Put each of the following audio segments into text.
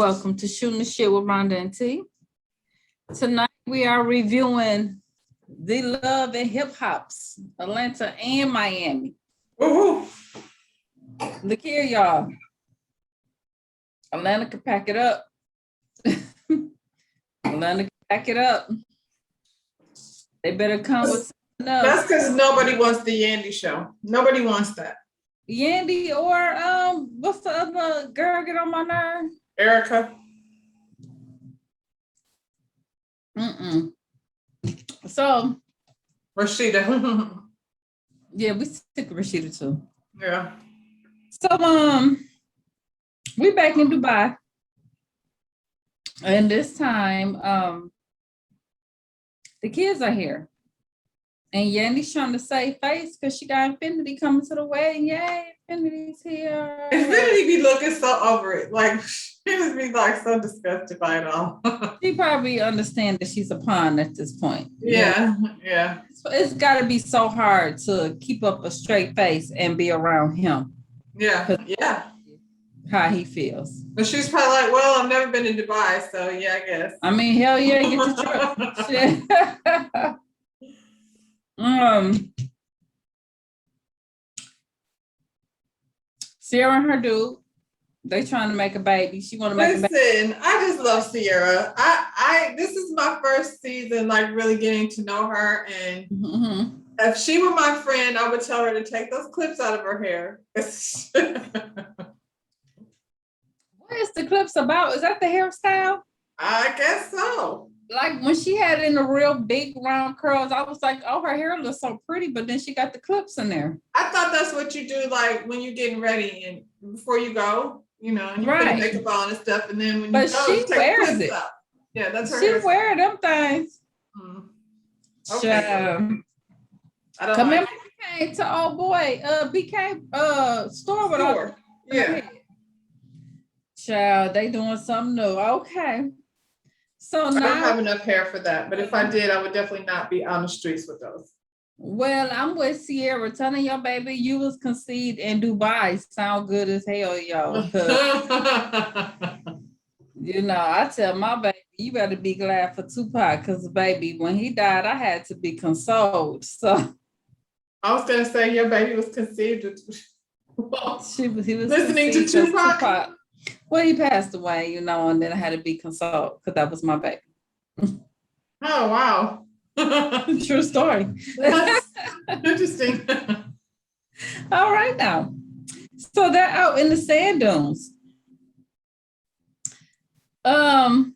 welcome to Shooting the Shit with Rhonda and T. Tonight we are reviewing the love and hip hops, Atlanta and Miami. Woo-hoo. Look here, y'all. Atlanta can pack it up. Atlanta can pack it up. They better come with something else. That's because nobody wants the Yandy show. Nobody wants that. Yandy or what's the other girl get on my nerve? Erica. So Rashida. yeah, we stick with Rashida too. Yeah. So we back in Dubai. And this time the kids are here. And Yandy's trying to save face because she got Infinity coming to the wedding. Yay, Infinity's here. Infinity be looking so over it. Like, she just be like so disgusted by it all. She probably understands that she's a pawn at this point. Yeah. So it's got to be so hard to keep up a straight face and be around him. Yeah. How he feels. But she's probably like, well, I've never been to Dubai, so yeah, I guess. I mean, hell yeah, get the trip. Sierra and her dude, they trying to make a baby. She want to make a baby. Listen, I just love Sierra. I this is my first season, like really getting to know her. And if she were my friend, I would tell her to take those clips out of her hair. What is the clips about? Is that the hairstyle? I guess so. Like when she had in the real big round curls, I was like, oh, her hair looks so pretty, but then she got the clips in there. I thought that's what you do, like when you're getting ready and before you go, you know, and you put makeup on and stuff, and then when you go, she wears it. out. Yeah, that's her. She wear them things. Okay. I don't come in BK to old boy, BK store with her. Yeah. Child, they doing something new. Okay. So now, I don't have enough hair for that, but if I did, I would definitely not be on the streets with those. Well, I'm with Sierra telling your baby you was conceived in Dubai. Sound good as hell, y'all. You know, I tell my baby, you better be glad for Tupac, because baby, when he died, I had to be consoled. So I was gonna say your baby was conceived. he was listening to Tupac. Well, he passed away, you know, and then I had to be consoled because that was my baby. Oh, wow. True story. That's interesting. All right now. So they're out in the sand dunes. That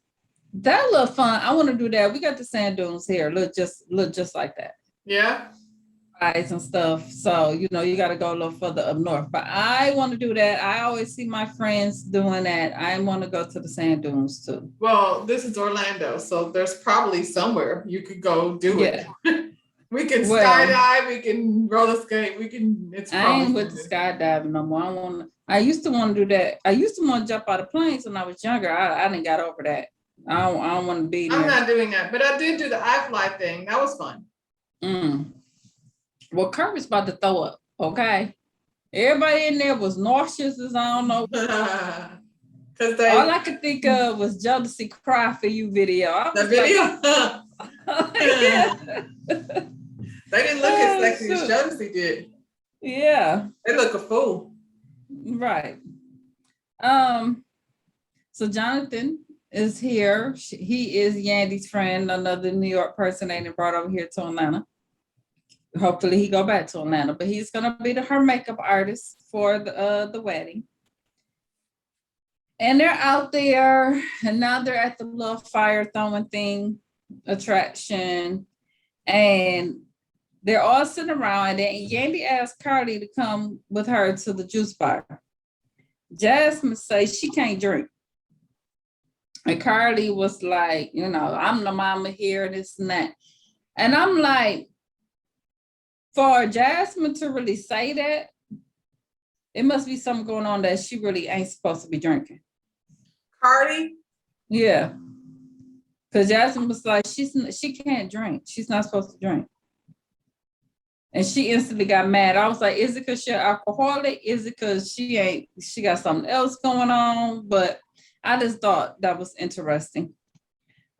look fun. I want to do that. We got the sand dunes here. Look just like that. Yeah. And stuff. So, you know, you got to go a little further up north. But I want to do that. I always see my friends doing that. I want to go to the sand dunes too. Well, this is Orlando, so there's probably somewhere you could go do it. We can skydive, we can roller skate, we can. I ain't with the skydiving no more. I used to want to do that. I used to want to jump out of planes when I was younger. I didn't got over that. I don't want to be there. I'm not doing that, but I did do the iFly thing. That was fun. Well, Kirby's about to throw up, okay? Everybody in there was nauseous as I don't know. All I could think of was Jealousy Cry For You video. The video? They didn't look as sexy as Jealousy did. Yeah. They look a fool. Right. So Jonathan is here. He is Yandy's friend, another New York person they brought over here to Atlanta. Hopefully he go back to Atlanta, but he's gonna be her makeup artist for the wedding. And they're out there, and now they're at the little fire throwing thing attraction, and they're all sitting around. And Yandy asked Cardi to come with her to the juice bar. Jasmine says she can't drink, and Cardi was like, you know, I'm the mama here, this and that, and I'm like, for Jasmine to really say that, it must be something going on that she really ain't supposed to be drinking. Cardi? Yeah. Because Jasmine was like, she can't drink. She's not supposed to drink. And she instantly got mad. I was like, is it because she's alcoholic? Is it because she got something else going on? But I just thought that was interesting.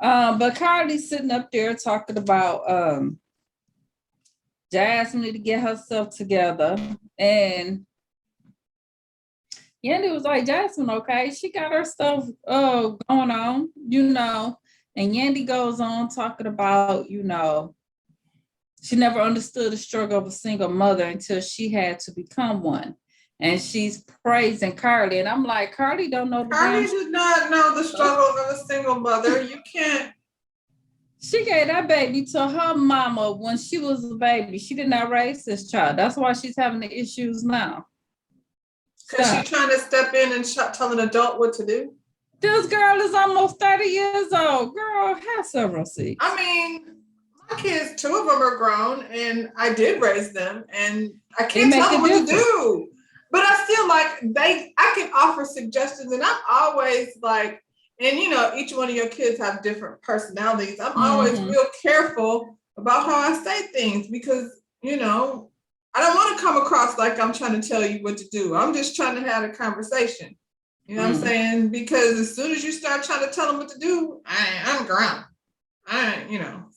But Cardi's sitting up there talking about Jasmine need to get herself together. And Yandy was like, Jasmine, okay, she got her stuff going on, And Yandy goes on talking about, she never understood the struggle of a single mother until she had to become one. And she's praising Carly. And I'm like, Carly don't know the Carly did not know the struggle of a single mother. You can't. She gave that baby to her mama when she was a baby. She did not raise this child. That's why she's having the issues now. Because she's trying to step in and tell an adult what to do. This girl is almost 30 years old. Girl, have several seats. I mean, my kids, 2 of them are grown, and I did raise them, and I can't tell them what to do. But I still I can offer suggestions, and I'm always like, and each one of your kids have different personalities. I'm always real careful about how I say things because, I don't want to come across like I'm trying to tell you what to do. I'm just trying to have a conversation. You know what I'm saying? Because as soon as you start trying to tell them what to do, I'm ground.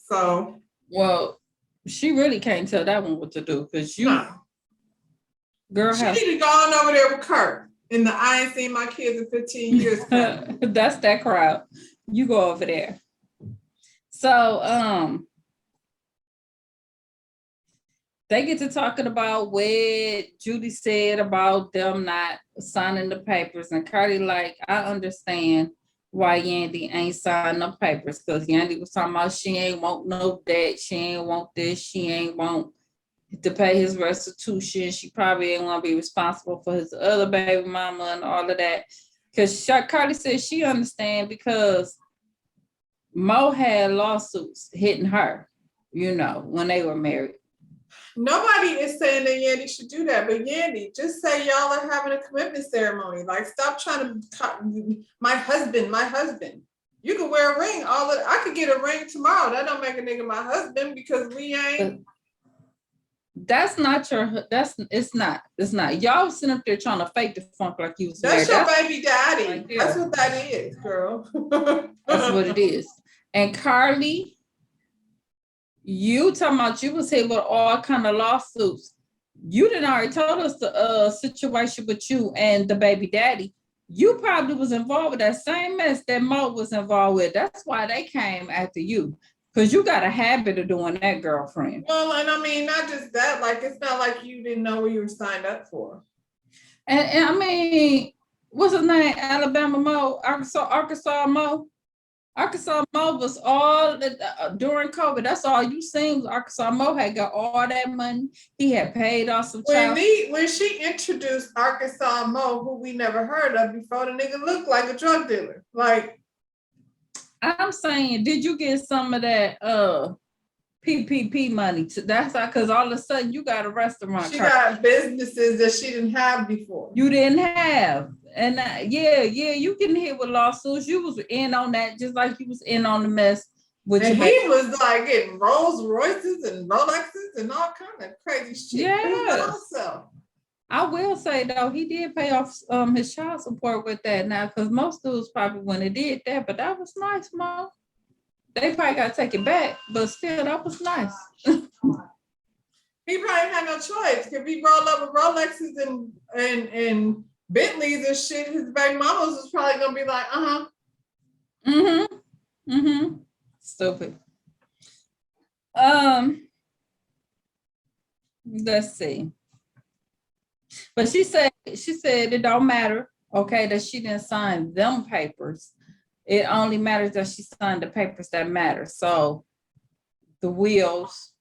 So. Well, she really can't tell that one what to do because girl, she need to go on over there with Kurt. I ain't seen my kids in 15 years. That's that crowd. You go over there. So, they get to talking about what Judy said about them not signing the papers. And Cardi like, I understand why Yandy ain't signing no papers because Yandy was talking about she ain't want no debt. She ain't want this. She ain't want to pay his restitution. She probably ain't want to be responsible for his other baby mama and all of that. Because Cardi said she understand because Mo had lawsuits hitting her, when they were married. Nobody is saying that Yandy should do that, but Yandy, just say y'all are having a commitment ceremony. Like, stop trying to, my husband. You can wear a ring. I could get a ring tomorrow. That don't make a nigga my husband because we ain't. That's not it's not. Y'all sitting up there trying to fake the funk like you was married. Your baby daddy. Right, that's what that is, girl. That's what it is. And Carly, you talking about you was here with all kind of lawsuits. You didn't already told us the situation with you and the baby daddy. You probably was involved with that same mess that Mo was involved with. That's why they came after you. Because you got a habit of doing that, girlfriend. Well, and I mean, not just that, like, it's not like you didn't know what you were signed up for. And I mean, what's his name? Alabama Mo, Arkansas Mo. Arkansas Mo was all during COVID. That's all you seen. Arkansas Mo had got all that money. He had paid off some child. When she introduced Arkansas Mo, who we never heard of before, the nigga looked like a drug dealer. Like, I'm saying, did you get some of that PPP money? That's because all of a sudden you got a restaurant. She got businesses that she didn't have before. You didn't have. And you can hit with lawsuits. You was in on that just like you was in on the mess. And he was like getting Rolls Royces and Rolexes and all kind of crazy shit. Yeah. I will say though, he did pay off his child support with that now because most dudes probably wouldn't have did that, but that was nice, Mom. They probably got to take it back, but still, that was nice. He probably had no choice. If he rolled up with Rolexes and Bentleys and shit, his baby mamas was probably gonna be like, Stupid. Let's see. But she said it don't matter, okay, that she didn't sign them papers. It only matters that she signed the papers that matter. So the wills,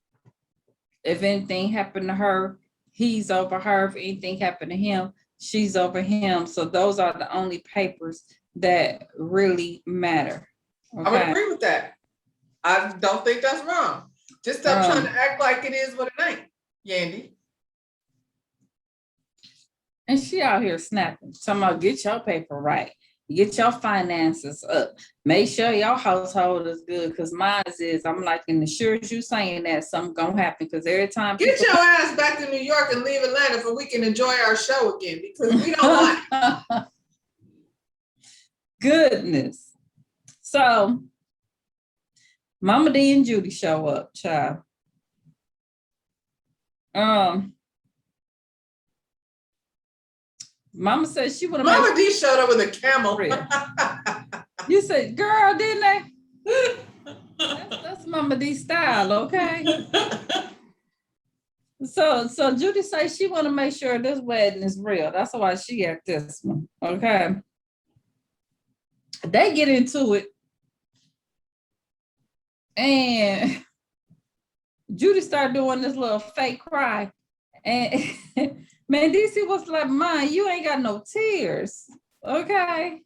if anything happened to her, he's over her. If anything happened to him, she's over him. So those are the only papers that really matter. Okay? I would agree with that. I don't think that's wrong. Just stop trying to act like it is what it ain't, Yandy. And she out here snapping. Talking about get your paper right. Get your finances up. Make sure your household is good. Because mine is, I'm like, and as sure as you saying that, something gonna happen. Because every time get your ass back to New York and leave Atlanta so we can enjoy our show again. Because we don't want it. goodness. So Mama D and Judy show up, child. Mama said she would have. Mama D showed up with a camel. You said, girl, didn't they? That's Mama D style, okay? So Judy says she want to make sure this wedding is real. That's why she at this one, okay? They get into it, and Judy started doing this little fake cry, and Mandisi was like, "Mom, you ain't got no tears, okay?"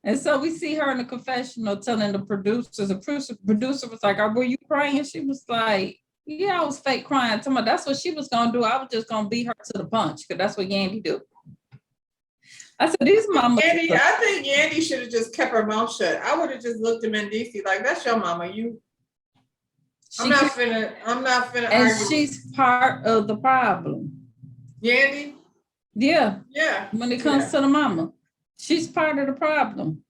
And so we see her in the confessional telling the producers. The producer was like, "Were you crying?" She was like, "Yeah, I was fake crying." Tell me that's what she was gonna do. I was just gonna beat her to the punch because that's what Yandy do. I said, "These mamas." I think Yandy should have just kept her mouth shut. I would have just looked at Mandisi like, "That's your mama. I'm not finna and argue." She's part of the problem. Yandy? Yeah. Yeah. When it comes to the mama, she's part of the problem.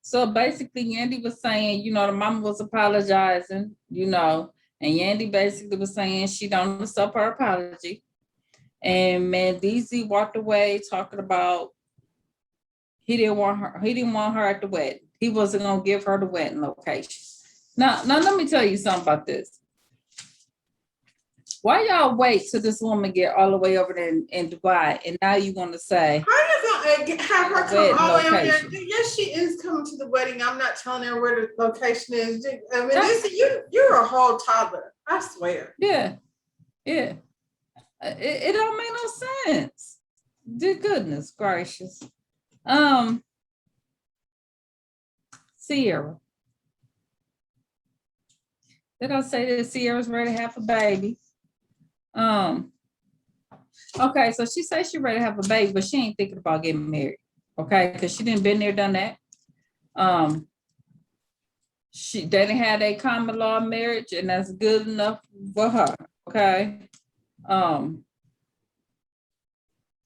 So basically, Yandy was saying, the mama was apologizing, and Yandy basically was saying she don't accept her apology. And Mandisi walked away talking about he didn't want her at the wedding. He wasn't gonna give her the wedding location. Now let me tell you something about this. Why y'all wait till this woman get all the way over there in Dubai, and now you want to say, how you gonna have her come all the way over there? Yes, she is coming to the wedding. I'm not telling her where the location is. I mean, you're a whole toddler. I swear. Yeah. It don't make no sense. Dear goodness gracious. Sierra. Did I say that Sierra's ready to have a baby? Okay, so she says she's ready to have a baby, but she ain't thinking about getting married. Okay, because she didn't been there, done that. They didn't have a common law marriage, and that's good enough for her. Okay.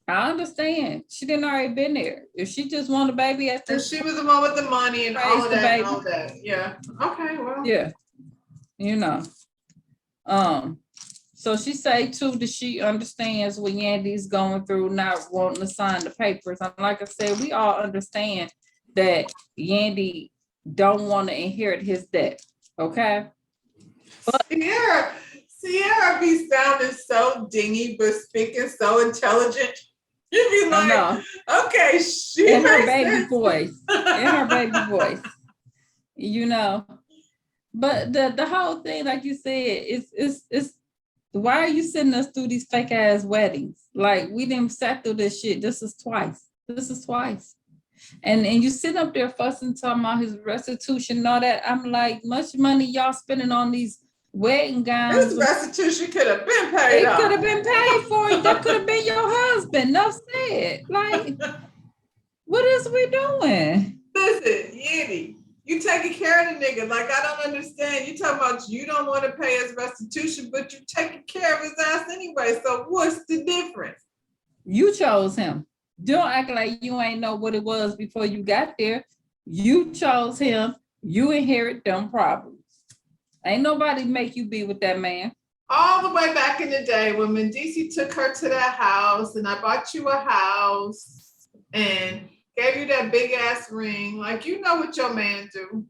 I understand. She didn't already been there. If she just want a baby at this, she was the one with the money and all of that and all that. Yeah. Okay. Well. Yeah. So she say too that she understands what Yandy's going through, not wanting to sign the papers. And like I said, we all understand that Yandy don't want to inherit his debt. Okay. But Sierra be sounding so dingy, but speaking so intelligent. You'd be like, okay, she in her baby voice. In her baby voice. But the whole thing, like you said, is why are you sending us through these fake ass weddings? Like we didn't sat through this shit. This is twice. And you sit up there fussing, talking about his restitution and all that. I'm like, much money y'all spending on these wedding gowns. This restitution could have been paid. It could have been paid for you. That could have been your husband. Enough said. Like, what is we doing? Listen, Yandy, you taking care of the nigga. Like, I don't understand. You talking about you don't want to pay his restitution, but you taking care of his ass anyway. So what's the difference? You chose him. Don't act like you ain't know what it was before you got there. You chose him. You inherit them problems. Ain't nobody make you be with that man. All the way back in the day when Medici took her to that house and I bought you a house and gave you that big ass ring. Like, you know what your man do.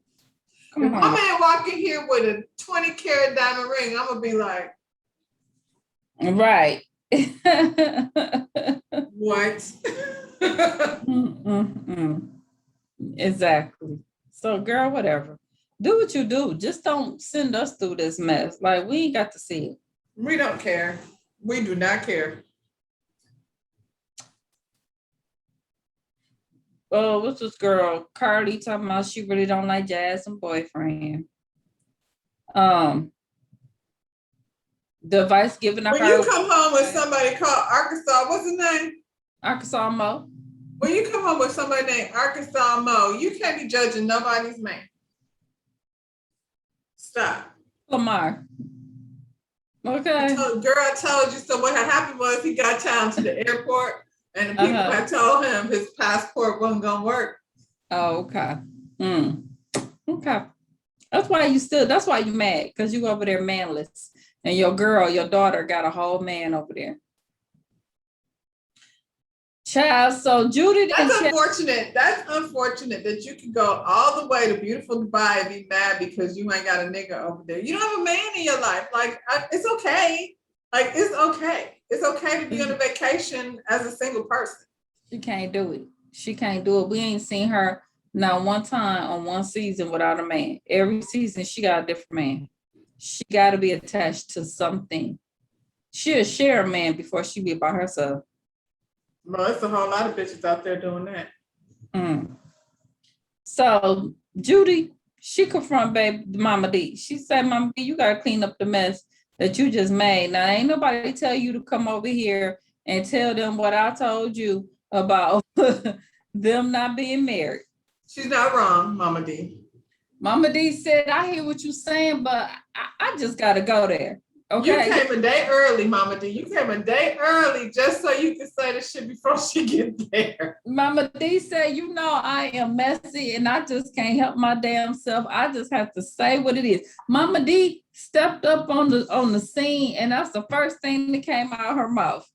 If my man walk in here with a 20-carat diamond ring, I'm going to be like. Right. What? Exactly. So, girl, whatever. Do what you do. Just don't send us through this mess. Like, we ain't got to see it. We don't care. We do not care. Oh, what's this girl? Carly talking about she really don't like Jazz and boyfriend. The advice given to her. When you come home with somebody called Arkansas, what's his name? Arkansas Mo. When you come home with somebody named Arkansas Mo, you can't be judging nobody's man. Stop. Lamar. Okay. I told you. So what had happened was he got down to the airport and the people had told him his passport wasn't going to work. Oh, okay. Okay. That's why you mad, because you over there manless. And your daughter got a whole man over there. Child, so Judy. That's unfortunate. That's unfortunate that you can go all the way to beautiful Dubai and be mad because you ain't got a nigga over there. You don't have a man in your life. Like, it's okay. Like, it's okay. It's okay to be on a vacation as a single person. She can't do it. She can't do it. We ain't seen her not one time on one season without a man. Every season she got a different man. She got to be attached to something. She'll share a man before she be by herself. Well, it's a whole lot of bitches out there doing that. So Judy, she confront baby Mama D. She said, Mama D, you gotta clean up the mess that you just made. Now ain't nobody tell you to come over here and tell them what I told you about them not being married. She's not wrong, Mama D. Mama D said, I hear what you're saying, but I just gotta go there. Okay. You came a day early, Mama D. You came a day early just so you could say this shit before she get there. Mama D said, you know, I am messy and I just can't help my damn self. I just have to say what it is. Mama D stepped up on the scene, and that's the first thing that came out of her mouth.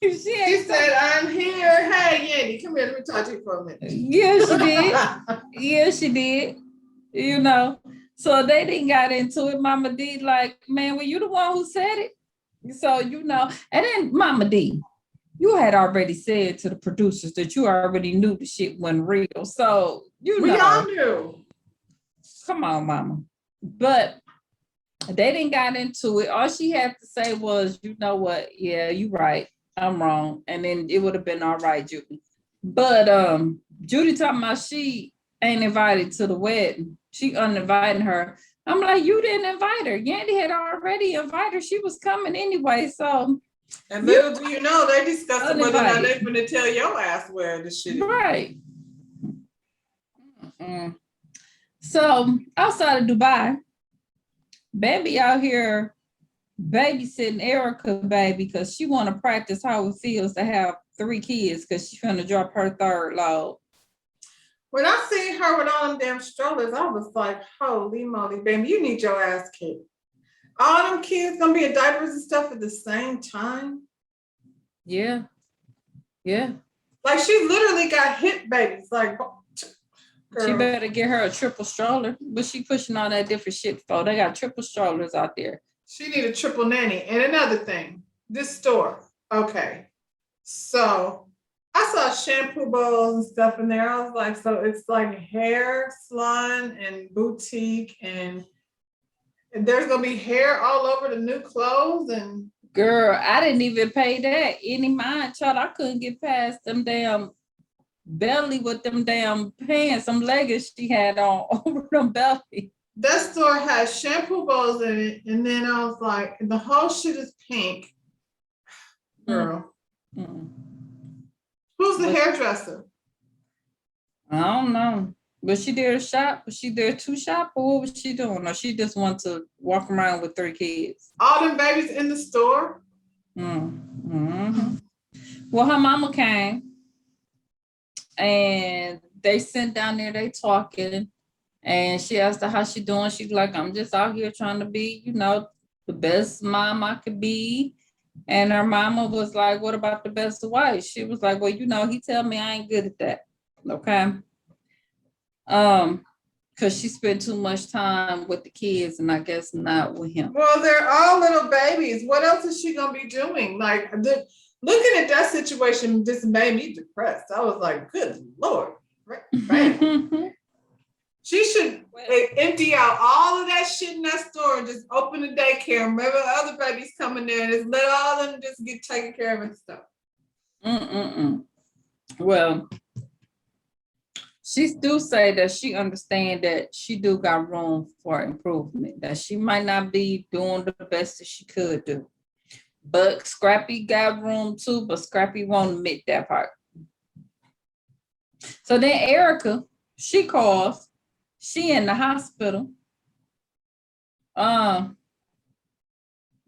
she said, I'm here. Hey, Yandy, come here. Let me talk to you for a minute. Yeah, she did. Yeah, she did. You know. So they didn't got into it. Mama D like, man, were you the one who said it? So, you know, and then Mama D, you had already said to the producers that you already knew the shit wasn't real. So, you know. We all knew. Come on, Mama. But they didn't got into it. All she had to say was, you know what? Yeah, you right. I'm wrong. And then it would have been all right, Judy. But Judy talking about she ain't invited to the wedding. She uninviting her. I'm like, you didn't invite her. Yandy had already invited her. She was coming anyway. So, and little do you know, they discussing whether or not they're going to tell your ass where the shit is. Right. So outside of Dubai, baby out here babysitting Erica baby because she want to practice how it feels to have 3 kids because she's gonna drop her 3rd load. When I seen her with all them damn strollers, I was like, holy moly, baby, you need your ass kicked. All them kids gonna be in diapers and stuff at the same time. Yeah. Yeah. Like she literally got hit babies. Like, girl. She better get her a triple stroller, but she pushing all that different shit for. They got triple strollers out there. She need a triple nanny. And another thing, this store. Okay. So I saw shampoo bowls and stuff in there. I was like, so it's like hair salon and boutique, and there's gonna be hair all over the new clothes. And girl, I didn't even pay that. Any mind, child, I couldn't get past them damn belly with them damn pants, some leggings she had on over them belly. That store has shampoo bowls in it, and then I was like, the whole shit is pink. Girl. Who's the hairdresser? I don't know. Was she there to shop? Was she there to shop, or what was she doing? Or she just want to walk around with 3 kids? All them babies in the store? Well, her mama came, and they sat down there, they talking, and she asked her how she doing. She's like, I'm just out here trying to be, you know, the best mom I could be. And her mama was like, what about the best wife? She was like, well, you know, he tell me I ain't good at that. Okay. Because she spent too much time with the kids, and I guess not with him. Well, they're all little babies. What else is she gonna be doing? Like, looking at that situation just made me depressed. I was like, good Lord. Right. She should empty out all of that shit in that store and just open the daycare. Remember other babies coming there and just let all of them just get taken care of and stuff. Well, she do say that she understand that she do got room for improvement, that she might not be doing the best that she could do. But Scrappy got room too, but Scrappy won't admit that part. So then Erica, she calls, she in the hospital.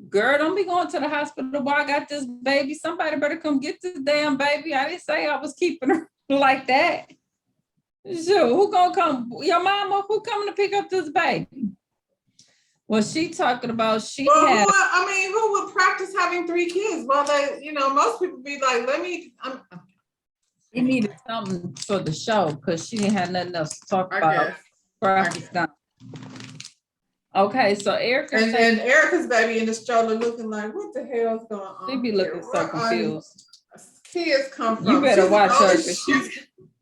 girl, don't be going to the hospital. Boy, I got this baby. Somebody better come get this damn baby. I didn't say I was keeping her like that. So who gonna come? Your mama? Who coming to pick up this baby? Well, she talking about who would practice having 3 kids? Well, most people be like, he needed something for the show because she didn't have nothing else to talk about. Practice done. Okay, so Erica and Erica's baby in the stroller looking like, what the hell's going on? She be looking so confused. Kids come from. You better watch her because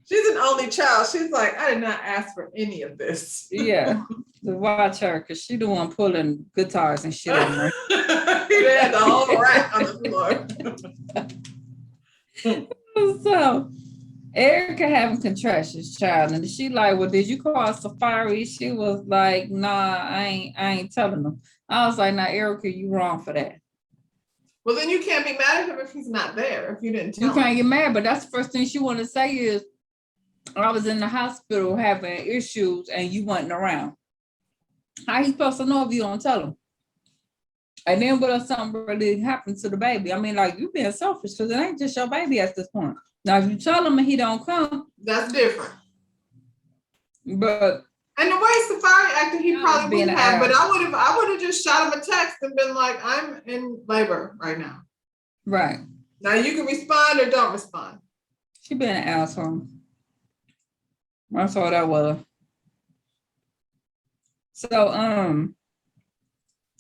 she's an only child. She's like, I did not ask for any of this. Yeah, to watch her because she the one pulling guitars and shit on her. He had the whole rack on the floor. So Erica having contractions, child, and she like, well, did you call Safari? She was like, nah, I ain't telling them. I was like, nah, Erica, you wrong for that. Well, then you can't be mad at him if he's not there. If you didn't tell him. You can't get mad, but that's the first thing she want to say is, I was in the hospital having issues and you wasn't around. How you supposed to know if you don't tell him? And then what if something really happened to the baby? I mean, like, you being selfish because it ain't just your baby at this point. Now, if you tell him and he don't come, that's different. But and the way Safari acted, he probably would have. But I would have just shot him a text and been like, I'm in labor right now. Right. Now you can respond or don't respond. She been an asshole. That's all that was. So,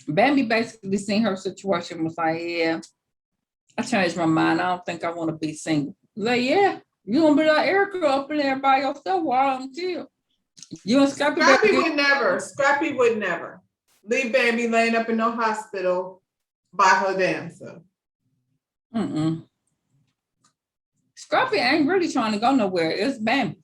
Bambi basically seen her situation, was like, yeah, I changed my mind. I don't think I want to be single. Like, yeah, you gonna be like Erica up in there by yourself while I'm killed. You and Scrappy would never. Scrappy would never leave Bambi laying up in no hospital by her damn self. Scrappy ain't really trying to go nowhere. It's Bambi.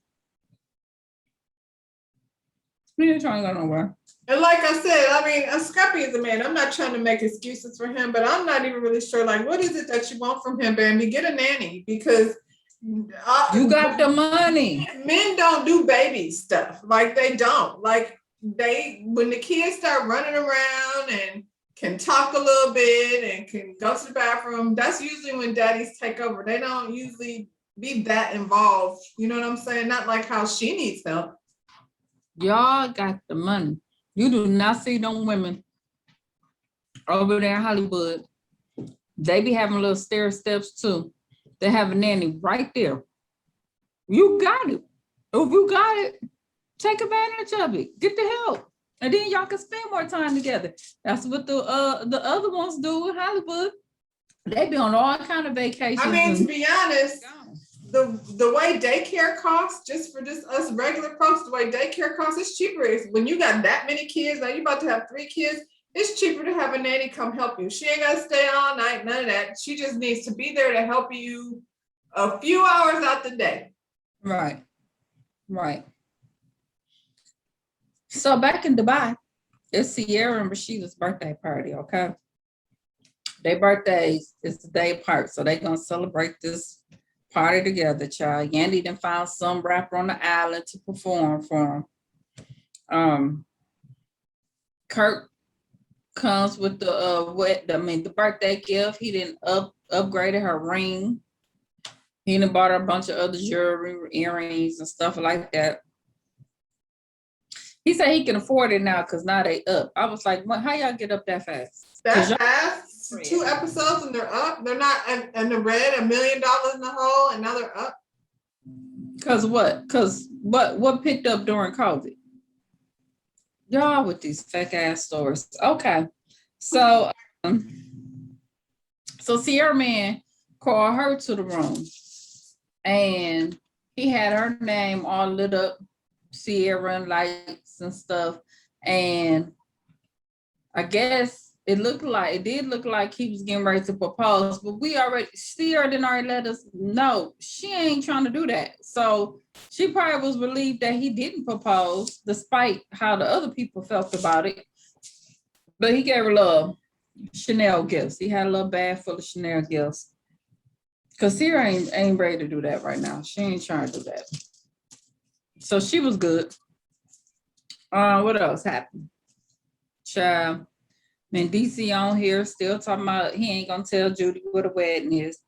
He ain't trying to go nowhere. And like I said, I mean, Scrappy is a man. I'm not trying to make excuses for him, but I'm not even really sure. Like, what is it that you want from him, Bambi? Get a nanny because you got the money. Men don't do baby stuff. Like they don't. Like when the kids start running around and can talk a little bit and can go to the bathroom, that's usually when daddies take over. They don't usually be that involved. You know what I'm saying? Not like how she needs help. Y'all got the money. You do not see them women over there in Hollywood. They be having little stair steps too. They have a nanny right there. You got it. If you got it, take advantage of it. Get the help. And then y'all can spend more time together. That's what the other ones do in Hollywood. They be on all kind of vacations. I mean, to be honest, the way daycare costs, just for just us regular folks, the way daycare costs, it's cheaper. When you got that many kids, now you're about to have 3 kids, it's cheaper to have a nanny come help you. She ain't got to stay all night, none of that. She just needs to be there to help you a few hours out the day. Right. So back in Dubai, it's Sierra and Rashida's birthday party, okay? Their birthdays is the day apart, so they're going to celebrate this party together, child. Yandy done found some rapper on the island to perform for him. Kirk comes with the birthday gift. He didn't upgraded her ring. He done bought her a bunch of other jewelry, earrings, and stuff like that. He said he can afford it now because now they up. I was like, how y'all get up that fast? That fast? 2 episodes and they're up? They're not in the red, $1 million in the hole, and now they're up? Because what? Because what picked up during COVID? Y'all with these fake ass stories. Okay. So Sierra Man called her to the room and he had her name all lit up, Sierra and lights and stuff. And I guess it did look like he was getting ready to propose, but Sierra didn't already let us know she ain't trying to do that. So she probably was relieved that he didn't propose, despite how the other people felt about it. But he gave her little Chanel gifts. He had a little bag full of Chanel gifts. Because Sierra ain't ready to do that right now. She ain't trying to do that. So she was good. What else happened? Child. And DC on here still talking about he ain't gonna tell Judy what a wedding is.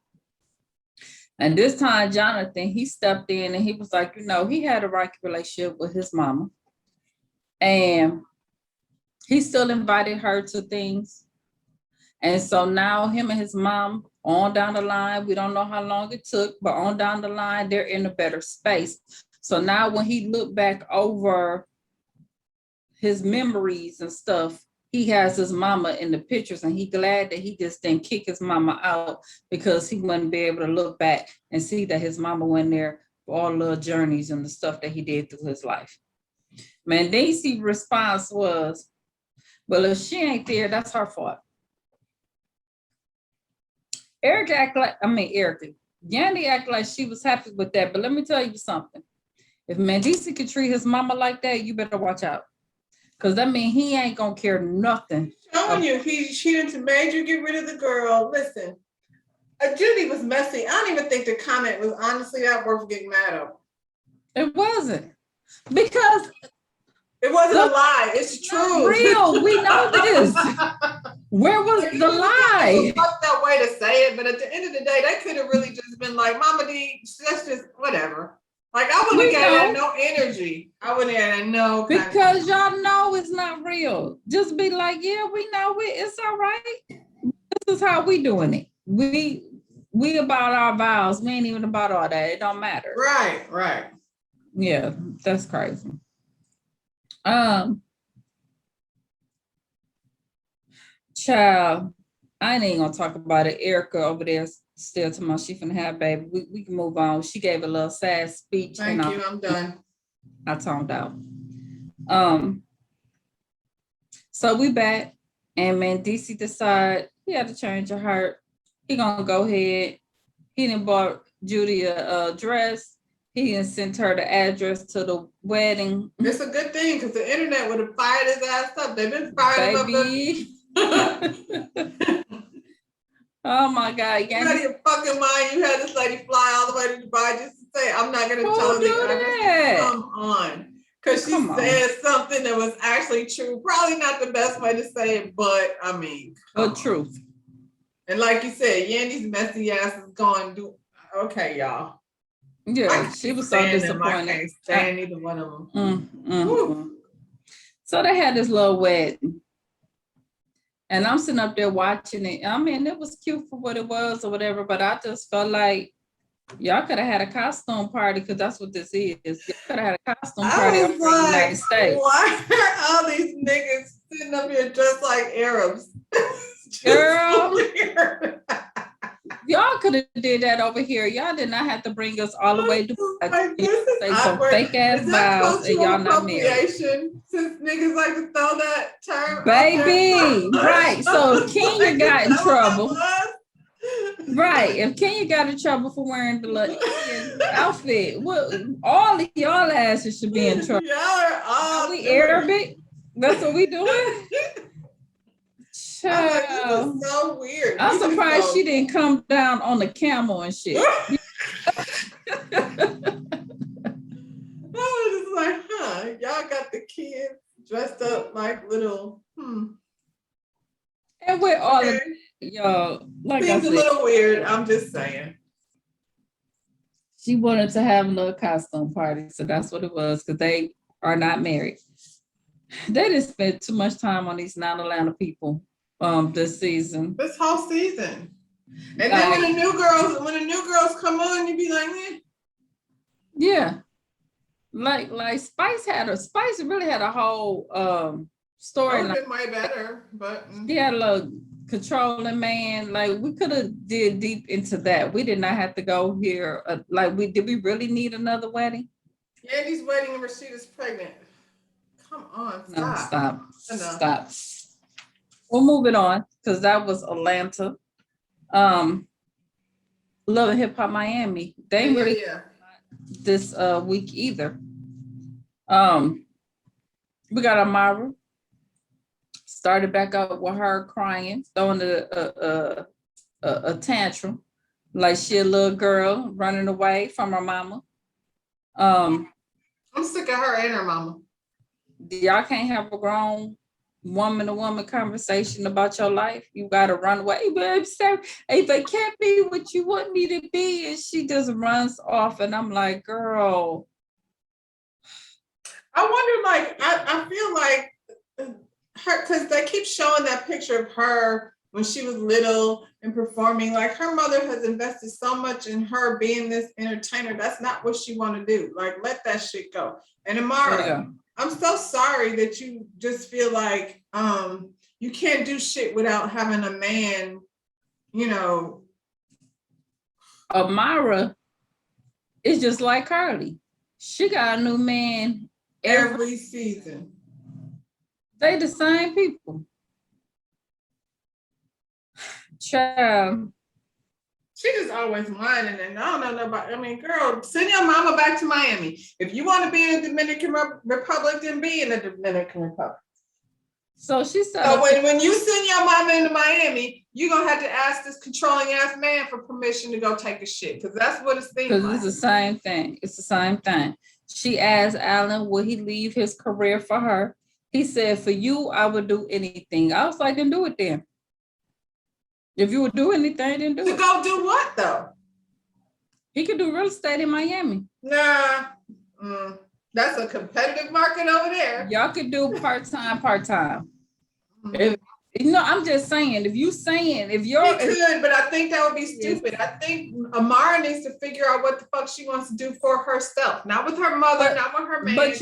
And this time, Jonathan, he stepped in and he was like, he had a right relationship with his mama. And he still invited her to things. And so now him and his mom on down the line, we don't know how long it took, but on down the line, they're in a better space. So now when he looked back over his memories and stuff, he has his mama in the pictures, and he glad that he just didn't kick his mama out, because he wouldn't be able to look back and see that his mama went there for all the journeys and the stuff that he did through his life. Mandasi's response was, well, if she ain't there, that's her fault. Yandy acted like she was happy with that, but let me tell you something. If Mandisi could treat his mama like that, you better watch out. Because that means he ain't gonna care nothing. I'm telling you, she didn't made you get rid of the girl. Listen, Judy was messy. I don't even think the comment was honestly that worth getting mad at. It wasn't. Because it wasn't a lie. It's true. Real. We know this. Where was the lie? Fucked that way to say it, but at the end of the day, they could have really just been like, Mama D, that's just whatever. Like, I wouldn't have had no energy. I wouldn't have had no. Because y'all know it's not real. Just be like, yeah, we know it. It's all right. This is how we doing it. We about our vows. We ain't even about all that. It don't matter. Right. Yeah, that's crazy. Child, I ain't gonna talk about it. Erica over there still talking about she finna have baby. We can move on. She gave a little sad speech. Thank you. I'm done. I toned out. So we back, and Mandisi decide he had to change her heart. He gonna go ahead. He done bought Judy a dress. He done sent her the address to the wedding. It's a good thing, because the internet would have fired his ass up. They've been fired up. Oh my God. You out of your fucking mind. You had this lady fly all the way to Dubai just to say, I'm not going to tell her the address. Come on. Because she said something that was actually true. Probably not the best way to say it, but I mean. But truth. And like you said, Yandy's messy ass is going to do. Okay, y'all. Yeah, she was so disappointed. I can't stand either one of them. So they had this little wedding. And I'm sitting up there watching it. I mean, it was cute for what it was or whatever, but I just felt like y'all could have had a costume party, because that's what this is. Y'all could have had a costume party in the United States. Why are all these niggas sitting up here dressed like Arabs? Girl, y'all could have did that over here. Y'all did not have to bring us all the way to say some fake ass vows and y'all not married. Since niggas like to throw that term, baby, right? So if Kenya got in trouble, right? If Kenya got in trouble for wearing the little Indian outfit, well, all of y'all asses should be in trouble. Y'all are all. Are we Arabic? That's what we doing. Like, this is so weird. I'm surprised she didn't come down on the camel and shit. I was just like, y'all got the kids dressed up like little, And with all of y'all, like seems a little weird. I'm just saying. She wanted to have a little costume party, so that's what it was, because they are not married. They didn't spend too much time on these non-Atlanta people this season. This whole season. And then when the new girls come on, you be like, eh. Yeah. Like Spice really had a whole story. It would have been way better, but she had a little controlling man. Like, we could have did deep into that. We did not have to go here. Did we really need another wedding? Yandy's wedding and Rashida's pregnant. Come on, stop. No, stop. We'll move it on, because that was Atlanta. Love and Hip Hop Miami. They ain't really this week either. We got Amara. Started back up with her crying, throwing a tantrum, like she a little girl running away from her mama. I'm sick of her and her mama. Y'all can't have a grown woman to woman conversation about your life. You gotta run away. But I'm sorry, if I can't be what you want me to be, and she just runs off, and I'm like, girl. I wonder, like, I feel like her, because they keep showing that picture of her when she was little and performing. Like, her mother has invested so much in her being this entertainer. That's not what she want to do. Like, let that shit go. And Amara, yeah. I'm so sorry that you just feel like you can't do shit without having a man, you know. Amara is just like Carly. She got a new man every season. They the same people. Child. She just always whining, and I don't know nobody. I mean, girl, send your mama back to Miami. If you want to be in the Dominican Republic, then be in the Dominican Republic. So she said. So when you send your mama into Miami, you're gonna have to ask this controlling ass man for permission to go take a shit, because that's what it's thinking. Because it's the same thing. It's the same thing. She asked Alan, will he leave his career for her? He said, for you, I would do anything. I was like, then do it then. If you would do anything, then do it. To go do what, though? He could do real estate in Miami. Nah. That's a competitive market over there. Y'all could do part-time. If, I'm just saying, if you're... He could, but I think that would be stupid. I think Amara needs to figure out what the fuck she wants to do for herself. Not with her mother, not with her man. But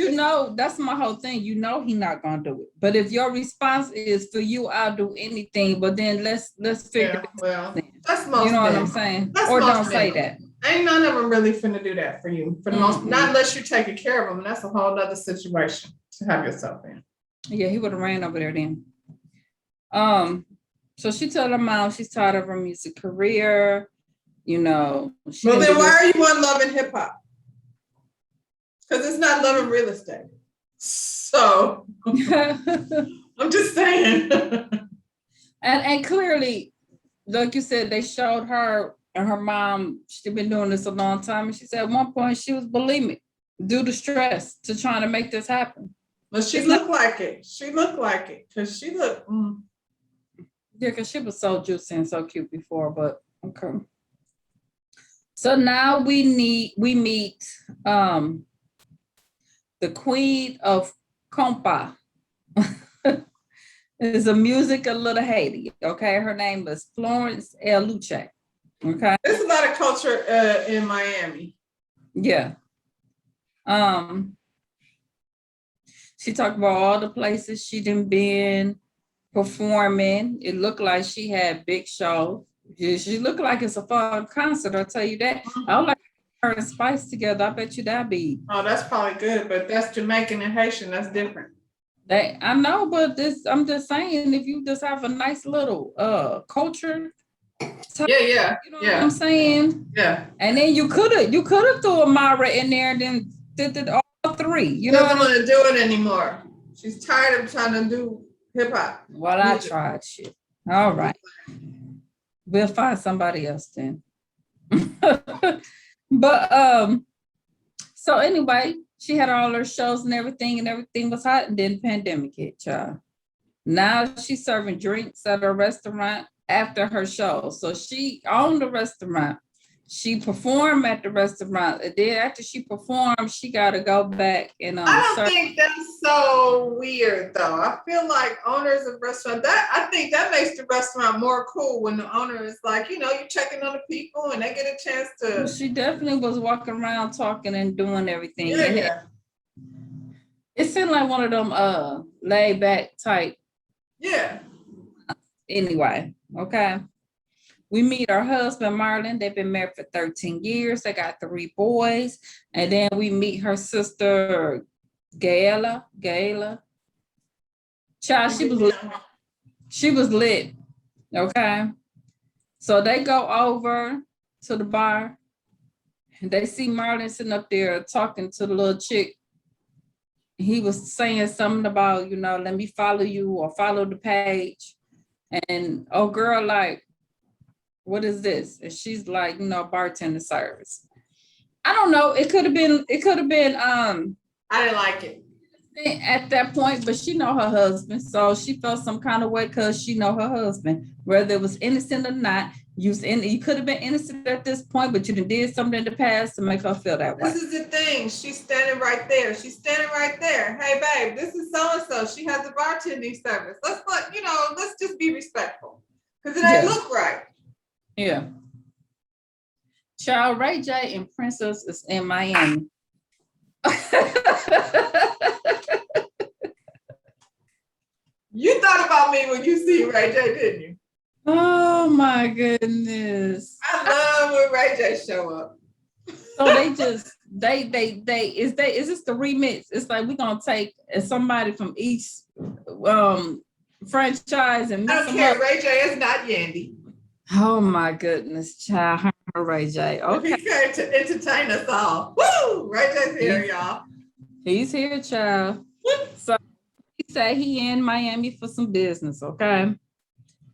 that's my whole thing. He's not going to do it. But if your response is, for you, I'll do anything, but then let's figure it out. Well, that's most what I'm saying? That's or don't say that. Ain't none of them really finna do that for you. For the most, not unless you're taking care of them. And that's a whole other situation to have yourself in. Yeah, he would have ran over there then. So she told her mom she's tired of her music career, Well, then why are you on Love and Hip Hop? Because it's not Love and Real Estate. So I'm just saying. and clearly, like you said, they showed her and her mom, she'd been doing this a long time. And she said at one point she was bulimic due to stress to trying to make this happen. But she looked like it. She looked like it because she looked. Yeah, because she was so juicy and so cute before, but okay. So now we meet the queen of compa. Is a music of Little Haiti. Okay, her name is Florence El Luce. Okay, there's a lot of culture in Miami. Yeah. She talked about all the places she done been performing. It looked like she had big shows. She looked like it's a fun concert, I'll tell you that. I would like her and Spice together. I bet you that'd be. Oh, that's probably good, but that's Jamaican and Haitian, that's different. I know, but I'm just saying, if you just have a nice little culture. Yeah. What I'm saying? Yeah. And then you could have threw Amara in there and then did it all three. She doesn't want to do it anymore. She's tired of trying to do hip hop. Well, I tried shit. All right. We'll find somebody else then. But so anyway, she had all her shows and everything was hot, and then the pandemic hit, y'all. Now she's serving drinks at a restaurant after her show. So she owned the restaurant. She performed at the restaurant. And then after she performed, she got to go back and I don't think that's so weird, though. I feel like owners of restaurants, I think that makes the restaurant more cool when the owner is like, you're checking on the people and they get a chance to. Well, she definitely was walking around talking and doing everything. Yeah. It seemed like one of them laid back type. Yeah. Anyway, okay. We meet her husband, Marlon. They've been married for 13 years. They got 3 boys. And then we meet her sister, Gaela. Child, she was lit. Okay. So they go over to the bar and they see Marlon sitting up there talking to the little chick. He was saying something about, let me follow you or follow the page. And girl, like, what is this? And she's like, bartender service. I don't know. It could have been. I didn't like it. at that point, but she know her husband, so she felt some kind of way because she know her husband, whether it was innocent or not. You could have been innocent at this point, but you did something in the past to make her feel that way. This is the thing. She's standing right there. She's standing right there. Hey, babe, this is so and so. She has a bartending service. Let's just be respectful because it ain't look right. Yeah. Child, Ray J and Princess is in Miami. You thought about me when you see Ray J, didn't you? Oh my goodness. I love when Ray J show up. So is this the remix? It's like we're gonna take somebody from each franchise and I don't care. Ray J is not Yandy. Oh my goodness, child. Ray J. Okay. He's here to entertain us all. Woo! Ray J's here, y'all. He's here, child. So he said he in Miami for some business, okay?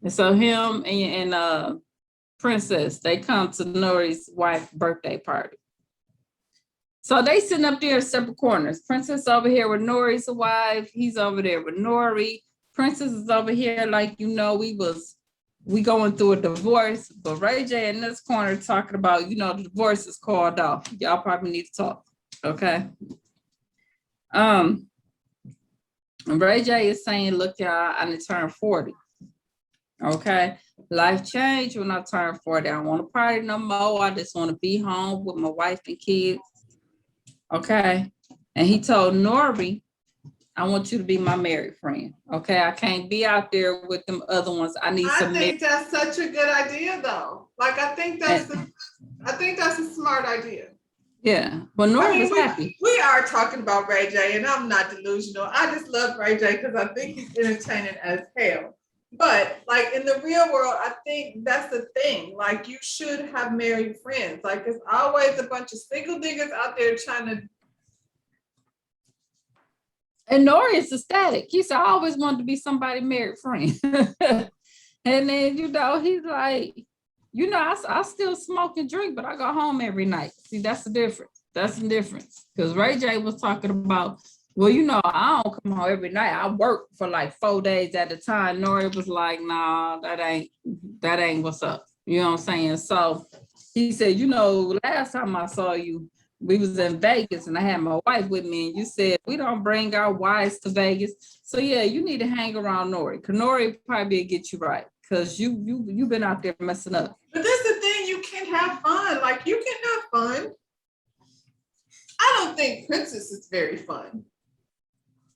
And so him and Princess, they come to Nori's wife's birthday party. So they sitting up there in separate corners. Princess over here with Nori's wife. He's over there with Nori. Princess is over here like, we going through a divorce, but Ray J in this corner talking about, the divorce is called off. Y'all probably need to talk, okay? Ray J is saying, look, y'all, I done turned 40, okay? Life changed when I turned 40. I don't want to party no more. I just want to be home with my wife and kids, okay? And he told Nori, I want you to be my married friend, okay? I can't be out there with them other ones. I think that's such a good idea, though. Like, I think that's a smart idea. Yeah, but Nori was happy. We are talking about Ray J, and I'm not delusional. I just love Ray J because I think he's entertaining as hell. But like in the real world, I think that's the thing. Like, you should have married friends. Like, there's always a bunch of single niggas out there trying to. And Nori is ecstatic. He said, I always wanted to be somebody's married friend. And then, he's like, I still smoke and drink, but I go home every night. See, that's the difference. Because Ray J was talking about, well, I don't come home every night. I work for like 4 days at a time. Nori was like, nah, that ain't what's up. You know what I'm saying? So he said, last time I saw you, we was in Vegas and I had my wife with me, and you said we don't bring our wives to Vegas. So yeah, you need to hang around Nori, because Nori probably get you right, because you've been out there messing up. But that's the thing, you can have fun. Like, you can have fun. I don't think Princess is very fun.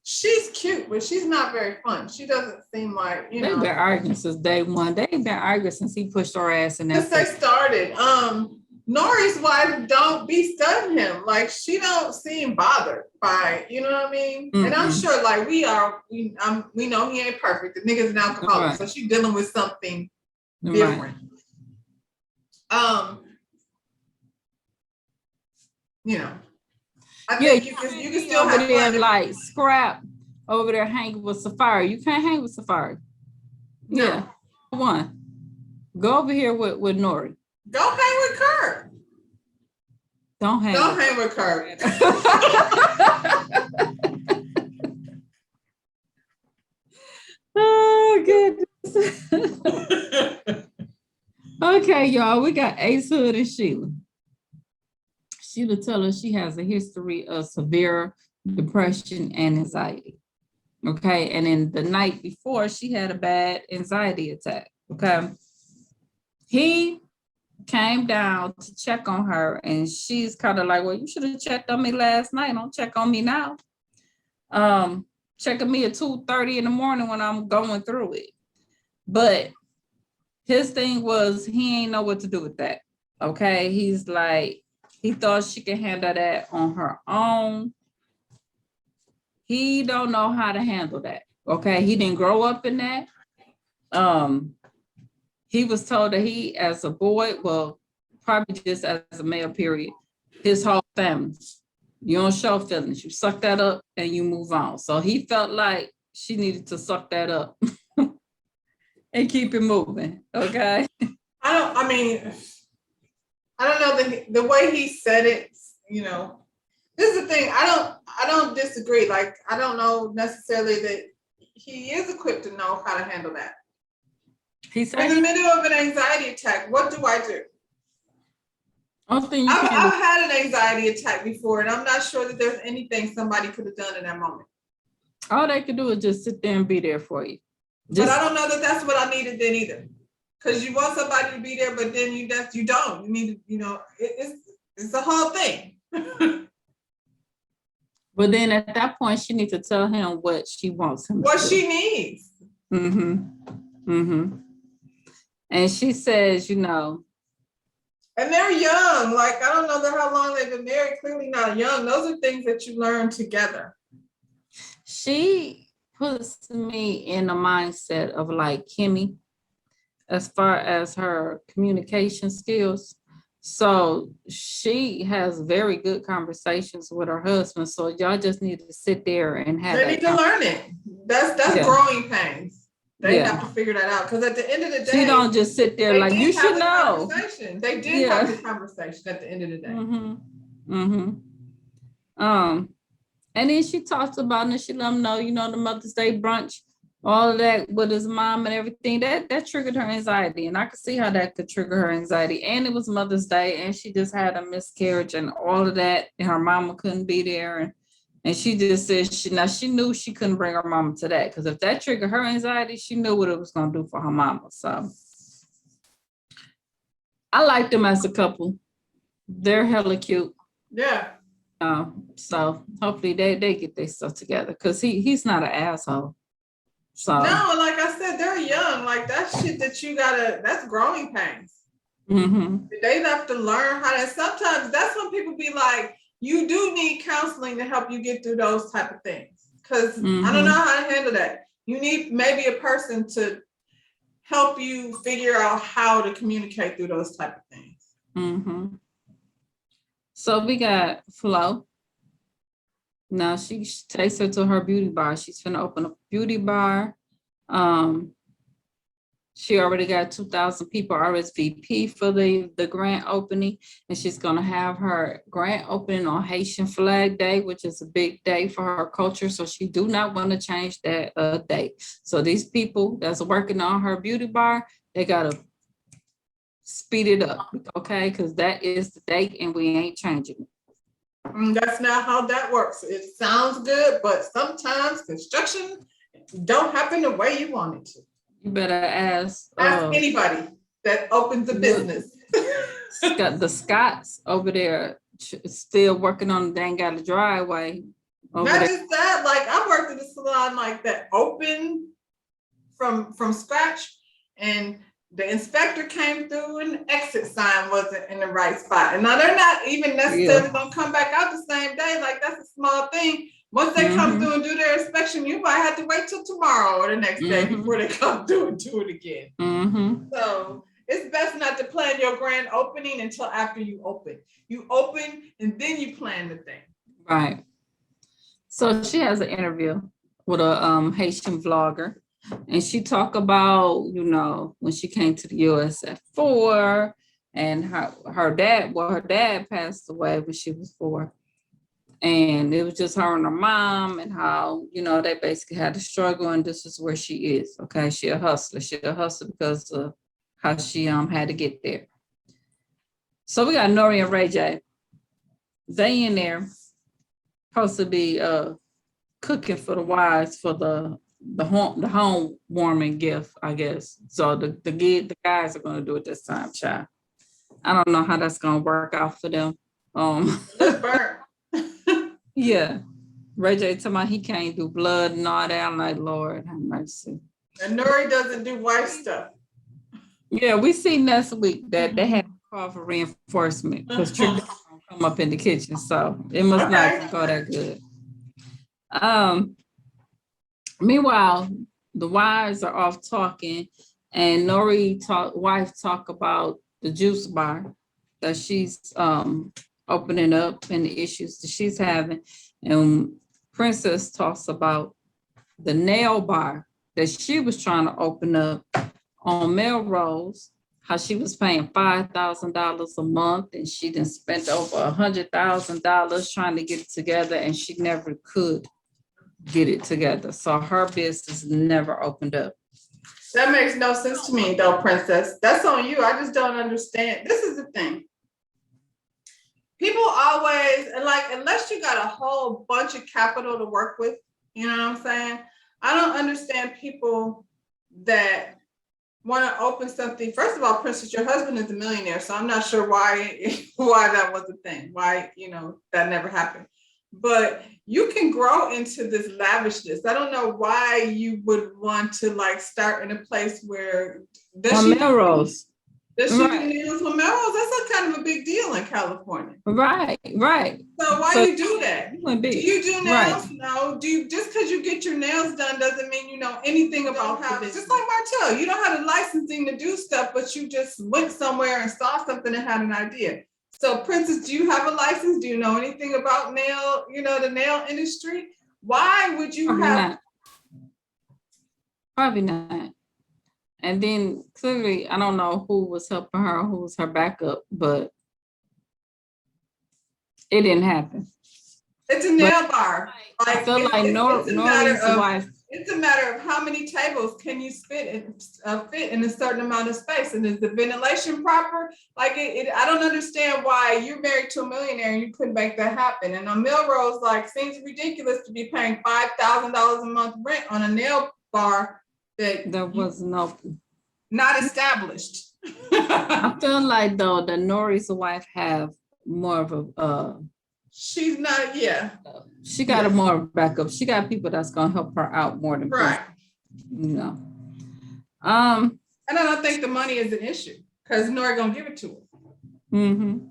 She's cute, but she's not very fun. She doesn't seem like, They've been arguing since day one. They've been arguing since he pushed her ass in that. Since they started. Nori's wife don't be studying him. Like, she don't seem bothered by, you know what I mean? Mm-hmm. And I'm sure, like, we know he ain't perfect. The nigga's an alcoholic, right. So she's dealing with something different. Right. I think you can still have fun. Like Scrap over there hanging with Safari. You can't hang with Safari. No. Yeah. One. Go over here with Nori. Don't hang with Kurt. Don't hang with Kurt. Oh, goodness. Okay, y'all. We got Ace Hood and Sheila. Sheila tell us she has a history of severe depression and anxiety. Okay. And then the night before, she had a bad anxiety attack. Okay. He came down to check on her, and she's kind of like, well, you should have checked on me last night. Don't check on me now. Checking me at 2:30 in the morning when I'm going through it. But his thing was, he ain't know what to do with that. Okay. He's like, he thought she could handle that on her own. He don't know how to handle that. Okay. He didn't grow up in that. He was told that he, as a boy, well, probably just as a male, period, his whole family, you don't show feelings. You suck that up and you move on. So he felt like she needed to suck that up and keep it moving. Okay. I don't know the way he said it, this is the thing. I don't disagree. Like, I don't know necessarily that he is equipped to know how to handle that. He said in the middle of an anxiety attack, what do I do? I've had an anxiety attack before, and I'm not sure that there's anything somebody could have done in that moment. All they could do is just sit there and be there for you. But I don't know that that's what I needed then either. Because you want somebody to be there, but then you don't. You need to, it's the whole thing. But then at that point, she needs to tell him what she wants him to do. What she needs. And she says, And they're young. Like, I don't know how long they've been married. Clearly not young. Those are things that you learn together. She puts me in the mindset of like Kimmy, as far as her communication skills. So she has very good conversations with her husband. So y'all just need to sit there and have. They need to learn it. That's growing pains. They have to figure that out. Because at the end of the day, she don't just sit there like you should know. They did have the conversation at the end of the day. And then she talks about it and she let him know, the Mother's Day brunch, all of that with his mom and everything, that triggered her anxiety. And I could see how that could trigger her anxiety. And it was Mother's Day and she just had a miscarriage and all of that. And her mama couldn't be there. And she just said she knew she couldn't bring her mama to that. Because if that triggered her anxiety, she knew what it was going to do for her mama. So I like them as a couple. They're hella cute. Yeah. So hopefully they get their stuff together because he's not an asshole. So no, like I said, they're young. Like that shit that that's growing pains. They have to learn how to. Sometimes that's when people be like, you do need counseling to help you get through those type of things. Because I don't know how to handle that. You need maybe a person to help you figure out how to communicate through those type of things. So we got Flo. Now she takes her to her beauty bar. She's gonna open a beauty bar. She already got 2,000 people RSVP for the grand opening, and she's gonna have her grand opening on Haitian Flag Day, which is a big day for her culture. So she do not want to change that date. So these people that's working on her beauty bar, they gotta speed it up, okay? Because that is the date, and we ain't changing it. That's not how that works. It sounds good, but sometimes construction don't happen the way you want it to. You better ask anybody that opens a business. The Scots over there still working on, they ain't got a driveway. Not just that, like I worked in a salon like that, open from scratch, and the inspector came through and the exit sign wasn't in the right spot. And now they're not even necessarily gonna come back out the same day. Like that's a small thing. Once they come through and do their inspection, you might have to wait till tomorrow or the next day before they come through and do it again. So it's best not to plan your grand opening until after you open. You open and then you plan the thing. Right. So she has an interview with a Haitian vlogger. And she talked about, when she came to the US at 4 and her dad passed away when she was 4. And it was just her and her mom and how, they basically had to struggle, and this is where she is. Okay. She a hustler. She a hustler because of how she had to get there. So we got Nori and Ray J. They in there supposed to be cooking for the wives for the home warming gift, I guess. So the guys are going to do it this time, child. I don't know how that's going to work out for them. Yeah. Ray J talking about he can't do blood and all that. I'm like, Lord have mercy. And Nori doesn't do wife stuff. Yeah, we see next week that they had to call for reinforcement because Trick don't come up in the kitchen. So it must not go that good. Meanwhile, the wives are off talking, and Nori wife talk about the juice bar that she's opening up and the issues that she's having. And Princess talks about the nail bar that she was trying to open up on Melrose, how she was paying $5,000 a month, and she done spent over $100,000 trying to get it together, and she never could get it together. So her business never opened up. That makes no sense to me, though, Princess. That's on you. I just don't understand. This is the thing. People always, like, unless you got a whole bunch of capital to work with, you know what I'm saying? I don't understand people that want to open something. First of all, Princess, your husband is a millionaire, so I'm not sure why that was a thing. Why, that never happened. But you can grow into this lavishness. I don't know why you would want to like start in a place where Melrose. Does she do nails with Melrose? That's a kind of a big deal in California. Right. So why do you do that? Do you do nails? Right. No. Just because you get your nails done doesn't mean you know anything about how. Just like Martell, you don't have the licensing to do stuff, but you just went somewhere and saw something and had an idea. So, Princess, do you have a license? Do you know anything about the nail industry? Why would you have? Probably not. And then clearly, I don't know who was helping her, who was her backup, but it didn't happen. It's a nail bar. I feel like Nori's wife. It's a matter of how many tables can you fit in a certain amount of space, and is the ventilation proper? Like I don't understand why you're married to a millionaire and you couldn't make that happen. And on Melrose, seems ridiculous to be paying $5,000 a month rent on a nail bar that was not established. I feel like though that Nori's wife have more of a she's not, yeah. She got a more backup. She got people that's gonna help her out more than right. And I don't think the money is an issue because Nori gonna give it to her. Mm-hmm.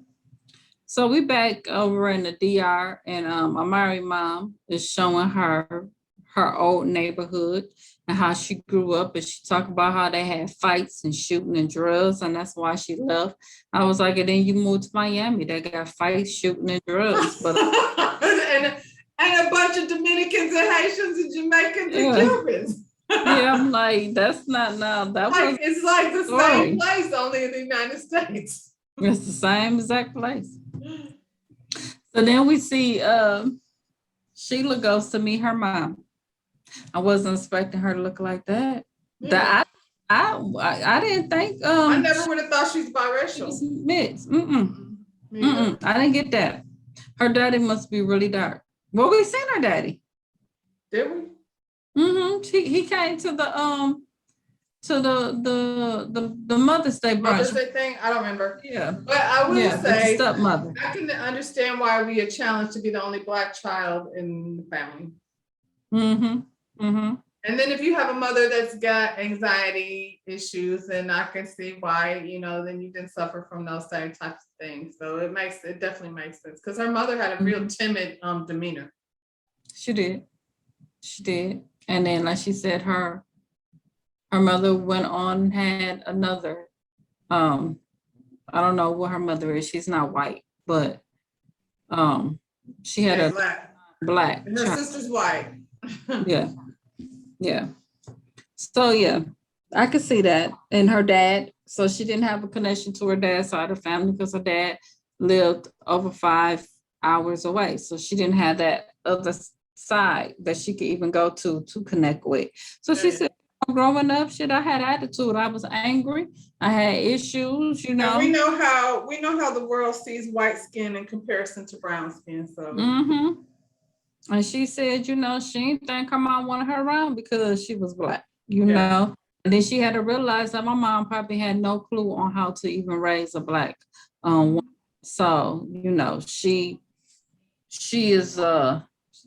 So we back over in the DR, and Amari mom is showing her old neighborhood and how she grew up, and she talked about how they had fights and shooting and drugs, and that's why she left. I was like, and then you moved to Miami, they got fights, shooting, and drugs, but and a bunch of Dominicans and Haitians and Jamaicans and Cubans. Yeah, I'm like, that's not now. It's like the same place, only in the United States. It's the same exact place. So then we see Sheila goes to meet her mom. I wasn't expecting her to look like that. Yeah. I didn't think. I never would have thought she's biracial. She was mixed. I didn't get that. Her daddy must be really dark. Well, we seen her daddy. Did we? He came to the Mother's Day brunch. Mother's Day thing? I don't remember. Yeah. But I will say, stepmother. I can understand why we are challenged to be the only Black child in the family. And then if you have a mother that's got anxiety issues, then I can see why, then you didn't suffer from those same types of things. So it definitely makes sense because her mother had a real timid demeanor. She did. And then, like she said, her mother went on and had another, I don't know what her mother is. She's not white, but she had a black. And her sister's white. Yeah. So yeah, I could see that. And her dad, so she didn't have a connection to her dad's side of the family because her dad lived over 5 hours away. So she didn't have that other side that she could even go to connect with. So she said, growing up, I had attitude. I was angry. I had issues, And we know how the world sees white skin in comparison to brown skin. So And she said, she didn't think her mom wanted her around because she was Black, know. And then she had to realize that my mom probably had no clue on how to even raise a Black woman. So, she is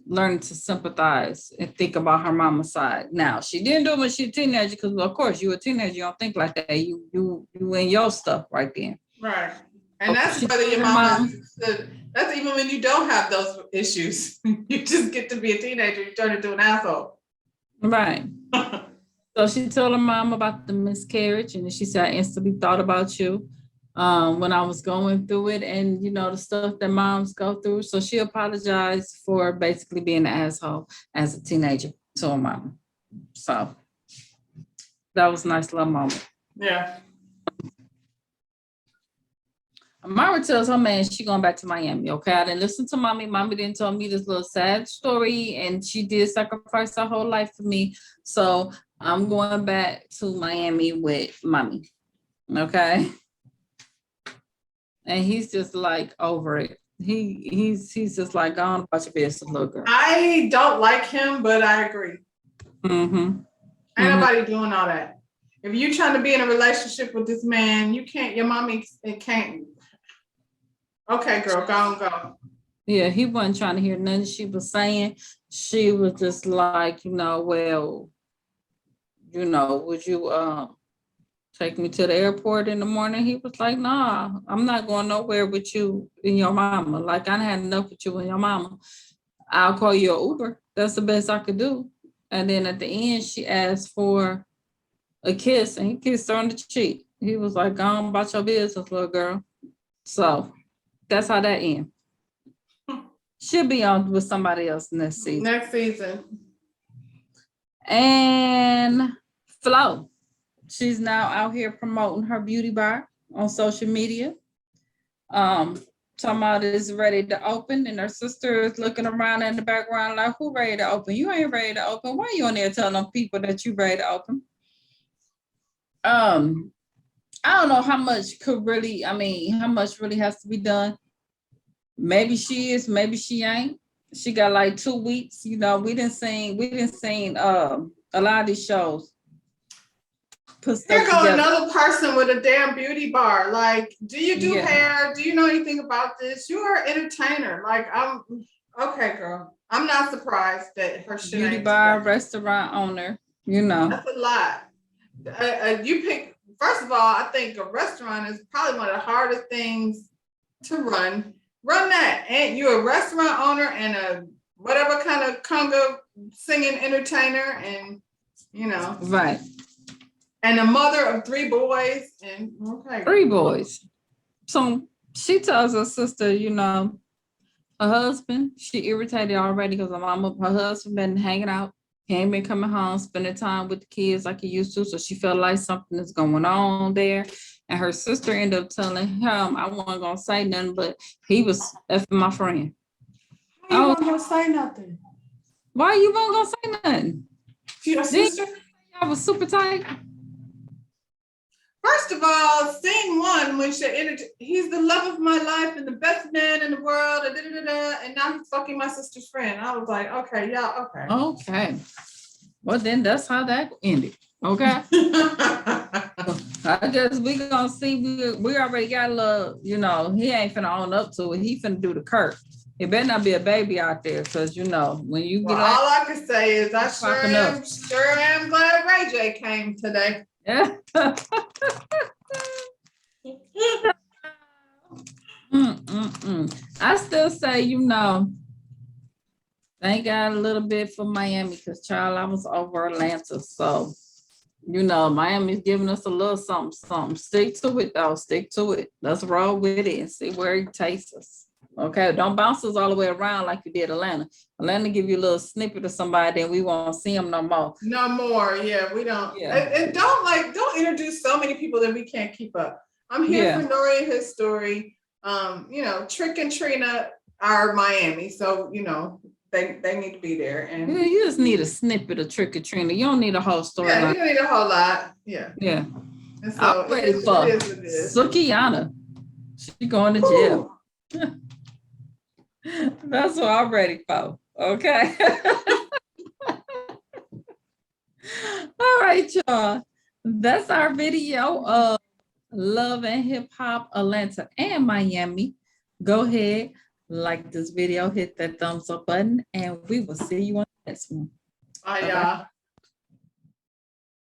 learning to sympathize and think about her mama's side. Now, she didn't do it when she was a teenager because, of course, you were a teenager, you don't think like that. You in your stuff right then. Right. And that's whether your that's even when you don't have those issues. You just get to be a teenager, you turn into an asshole. Right. So she told her mom about the miscarriage, and she said, I instantly thought about you when I was going through it, and the stuff that moms go through. So she apologized for basically being an asshole as a teenager to her mom. So that was a nice little moment. Yeah. Mara tells her man she going back to Miami. Okay, I didn't listen to mommy. Mommy didn't tell me this little sad story, and she did sacrifice her whole life for me. So I'm going back to Miami with mommy. Okay, and he's just like over it. He's just like gone about your business, little girl. I don't like him, but I agree. Mm-hmm. Ain't nobody doing all that. If you trying to be in a relationship with this man, you can't. Your mommy it can't. Okay, girl, go. Yeah, he wasn't trying to hear nothing she was saying. She was just like, well, would you take me to the airport in the morning? He was like, nah, I'm not going nowhere with you and your mama. Like, I had enough with you and your mama. I'll call you an Uber. That's the best I could do. And then at the end, she asked for a kiss, and he kissed her on the cheek. He was like, go on about your business, little girl. So that's how that ends. She'll be on with somebody else next season. And Flo, she's now out here promoting her beauty bar on social media. Talking about it's ready to open, and her sister is looking around in the background like, who ready to open? You ain't ready to open. Why you on there telling them people that you ready to open? I don't know how much how much really has to be done. Maybe she is, maybe she ain't. She got like 2 weeks. We didn't seen a lot of these shows. Here go another person with a damn beauty bar. Like, do you do hair? Do you know anything about this? You are an entertainer. Like, I'm okay, girl. I'm not surprised that her shit beauty bar together. Restaurant owner. That's a lot. You pick. First of all, I think a restaurant is probably one of the hardest things to run. Run that, and you're a restaurant owner and a whatever kind of conga singing entertainer, and right. And a mother of 3 boys, and 3 boys. So she tells her sister, her husband, she irritated already because her husband been hanging out. He ain't been coming home, spending time with the kids like he used to. So she felt like something is going on there. And her sister ended up telling him, I wasn't going to say nothing, but he was effing my friend. How you wasn't going to say nothing? Why you weren't going to say nothing? Your sister? Y'all was super tight. First of all, scene 1, when he's the love of my life and the best man in the world, and now he's fucking my sister's friend. I was like, okay, yeah, okay. Okay. Well, then that's how that ended. Okay. I guess we gonna see. We already got a little, he ain't finna own up to it. He finna do the Kirk. It better not be a baby out there, because when you get all I can say is I sure am glad Ray J came today. Yeah. I still say, thank God a little bit for Miami, because child, I was over Atlanta. So, Miami's giving us a little something. Stick to it, though. Stick to it. Let's roll with it and see where it takes us. Okay, don't bounce us all the way around like you did Atlanta. Atlanta give you a little snippet of somebody, and we won't see them no more. No more, yeah, we don't. Yeah. And don't introduce so many people that we can't keep up. I'm here for Nori and his story. Trick and Trina are Miami, so they need to be there. And you just need a snippet of Trick and Trina. You don't need a whole story. Yeah, you don't need a whole lot. Yeah. Yeah. And so I'm ready for Sukiyana. She going to jail. That's what I'm ready for. Okay. All right, y'all. That's our video of Love and Hip Hop Atlanta and Miami. Go ahead, like this video, hit that thumbs up button, and we will see you on the next one. Bye, y'all.